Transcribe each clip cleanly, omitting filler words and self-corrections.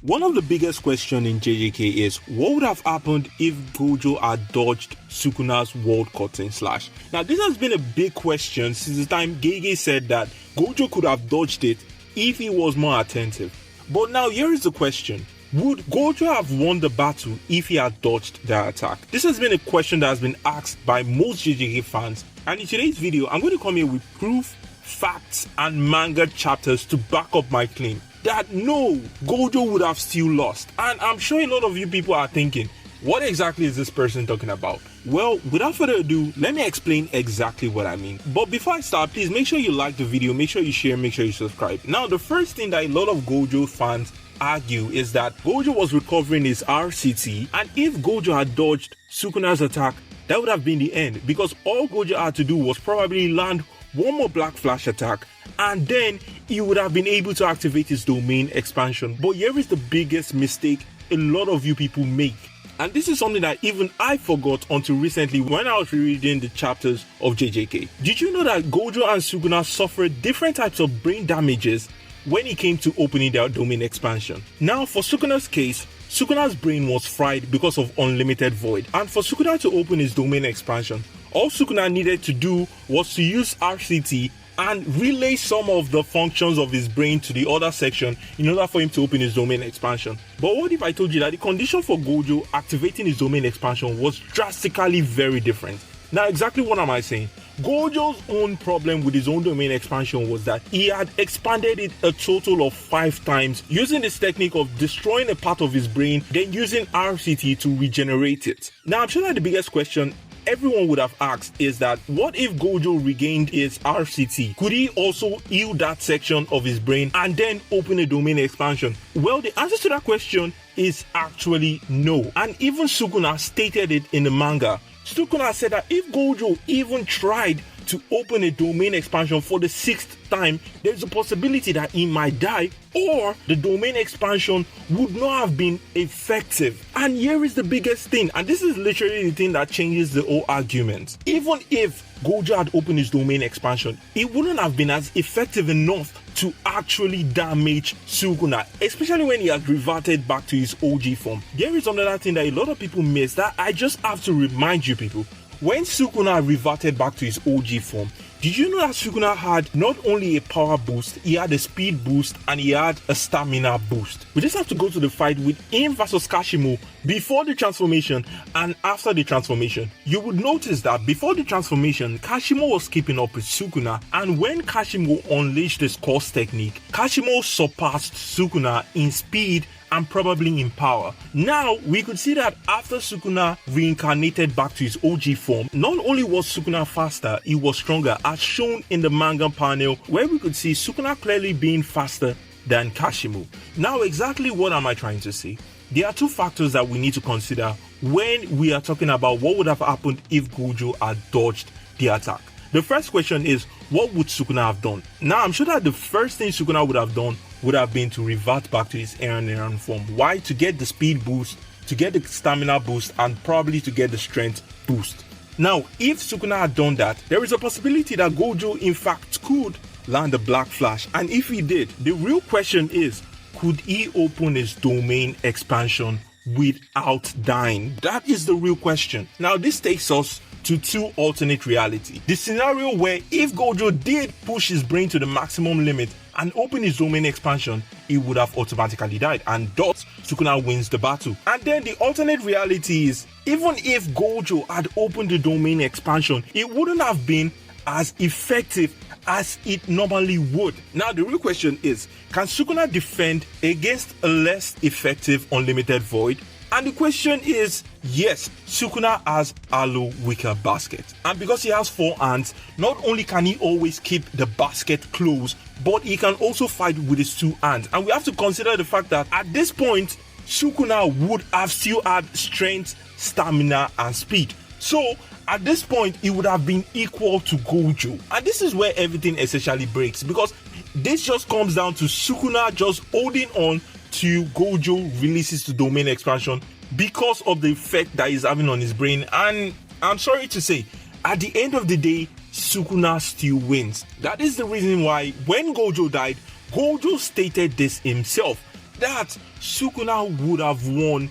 One of the biggest questions in JJK is what would have happened if Gojo had dodged Sukuna's world cutting slash. Now this has been a big question since the time Gege said that Gojo could have dodged it if he was more attentive. But now here is the question. Would Gojo have won the battle if he had dodged the attack? This has been a question that has been asked by most JJK fans, and in today's video I'm going to come here with proof, facts and manga chapters to back up my claim that no, Gojo would have still lost. And I'm sure a lot of you people are thinking, what exactly is this person talking about? Well, without further ado, let me explain exactly what I mean. But before I start, please make sure you like the video, make sure you share, make sure you subscribe. Now, the first thing that a lot of Gojo fans argue is that Gojo was recovering his RCT, and if Gojo had dodged Sukuna's attack, that would have been the end, because all Gojo had to do was probably land one more Black Flash attack, and then he would have been able to activate his domain expansion. But here is the biggest mistake a lot of you people make. And this is something that even I forgot until recently when I was rereading the chapters of JJK. Did you know that Gojo and Sukuna suffered different types of brain damages when it came to opening their domain expansion? Now, for Sukuna's case, Sukuna's brain was fried because of unlimited void. And for Sukuna to open his domain expansion, all Sukuna needed to do was to use RCT and relay some of the functions of his brain to the other section in order for him to open his domain expansion. But what if I told you that the condition for Gojo activating his domain expansion was drastically very different? Now, exactly what am I saying? Gojo's own problem with his own domain expansion was that he had expanded it a total of 5 times using this technique of destroying a part of his brain, then using RCT to regenerate it. Now, I'm sure that the biggest question everyone would have asked is that what if Gojo regained his RCT? Could he also heal that section of his brain and then open a domain expansion? Well, the answer to that question is actually no. And even Sukuna stated it in the manga. Sukuna said that if Gojo even tried to open a domain expansion for the 6th time, there's a possibility that he might die or the domain expansion would not have been effective. And here is the biggest thing, and this is literally the thing that changes the whole argument. Even if Gojo had opened his domain expansion, it wouldn't have been as effective enough to actually damage Sukuna, especially when he has reverted back to his OG form. There is another thing that a lot of people miss that I just have to remind you people. When Sukuna reverted back to his OG form, did you know that Sukuna had not only a power boost, he had a speed boost and he had a stamina boost? We just have to go to the fight with him versus Kashimo before the transformation and after the transformation. You would notice that before the transformation, Kashimo was keeping up with Sukuna, and when Kashimo unleashed his Curse technique, Kashimo surpassed Sukuna in speed and probably in power. Now, we could see that after Sukuna reincarnated back to his OG form, not only was Sukuna faster, he was stronger, as shown in the manga panel where we could see Sukuna clearly being faster than Kashimo. Now, exactly what am I trying to say? There are 2 factors that we need to consider when we are talking about what would have happened if Gojo had dodged the attack. The first question is, what would Sukuna have done? Now, I'm sure that the first thing Sukuna would have done would have been to revert back to his Eren form. Why? To get the speed boost, to get the stamina boost, and probably to get the strength boost. Now, if Sukuna had done that, there is a possibility that Gojo in fact could land a Black Flash, and if he did, the real question is, could he open his domain expansion without dying? That is the real question. Now, this takes us to 2 alternate reality. The scenario where if Gojo did push his brain to the maximum limit and open his domain expansion, he would have automatically died, and thus Sukuna wins the battle. And then the alternate reality is, even if Gojo had opened the domain expansion, it wouldn't have been as effective as it normally would. Now, the real question is, can Sukuna defend against a less effective unlimited void? And the question is, yes, Sukuna has Aloe Wicker Basket. And because he has 4 hands, not only can he always keep the basket closed, but he can also fight with his 2 hands. And we have to consider the fact that at this point, Sukuna would have still had strength, stamina, and speed. So, at this point, he would have been equal to Gojo. And this is where everything essentially breaks, because this just comes down to Sukuna just holding on to Gojo releases the domain expansion because of the effect that he's having on his brain. And I'm sorry to say, at the end of the day, Sukuna still wins. That is the reason why when Gojo died, Gojo stated this himself, that Sukuna would have won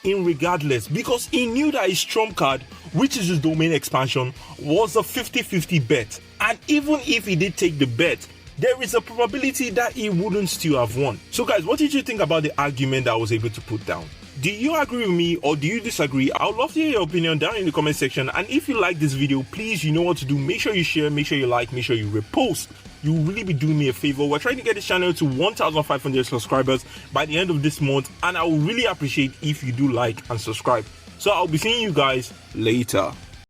regardless, because he knew that his trump card, which is his domain expansion, was a 50-50 bet. And even if he did take the bet, there is a probability that he wouldn't still have won. So guys, what did you think about the argument that I was able to put down? Do you agree with me or do you disagree? I would love to hear your opinion down in the comment section. And if you like this video, please, you know what to do. Make sure you share, make sure you like, make sure you repost. You will really be doing me a favor. We're trying to get this channel to 1,500 subscribers by the end of this month, and I will really appreciate if you do like and subscribe. So I'll be seeing you guys later.